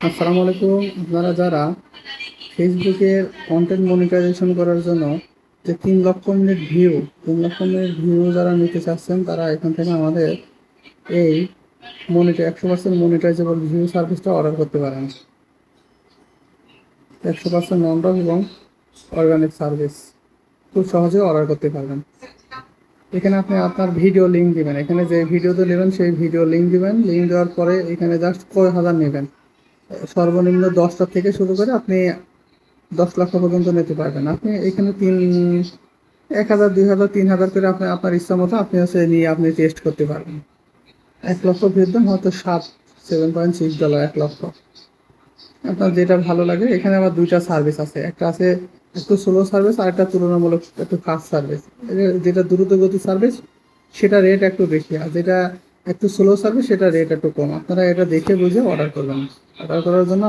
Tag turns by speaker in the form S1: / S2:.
S1: আসসালামু আলাইকুম। আপনারা যারা ফেসবুকের কন্টেন্ট মনিটাইজেশন করার জন্য যে 3 লক্ষ মিনিট ভিউ যারা নিতে চাচ্ছেন, তারা এখান থেকে আমাদের এই 100% মনিটাইজেবল ভিউ সার্ভিসটা অর্ডার করতে পারেন। 100% নন-ডক এবং অর্গানিক সার্ভিস খুব সহজে অর্ডার করতে পারবেন। এখানে আপনি আপনার ভিডিও লিঙ্ক দিবেন, এখানে যে ভিডিওতে নেবেন সেই ভিডিও লিঙ্ক দিবেন। লিঙ্ক দেওয়ার পরে এখানে জাস্ট কয় হাজার নেবেন, সর্বনিম্ন 10টা থেকে শুরু করে আপনি 10 লক্ষ পর্যন্ত নিতে পারবেন। আপনি এখানে 1,000, 2,000, 3,000 করে আপনি আপনার ইচ্ছা মতো আপনি নিয়ে আপনি টেস্ট করতে পারবেন। 1 লক্ষ ভিউর দাম হয়তো $7.6, 1 লক্ষ। আপনার যেটা ভালো লাগে। এখানে আবার 2টা সার্ভিস আছে, একটা আছে একটু স্লো সার্ভিস আর একটা তুলনামূলক একটু ফাস্ট সার্ভিস। যেটা দ্রুত গতি সার্ভিস সেটা রেট একটু বেশি, আর যেটা একটু স্লো সার্ভিস সেটা রেট একটু কম। আপনারা এটা দেখে বুঝে অর্ডার করবেন। অর্ডার করার জন্য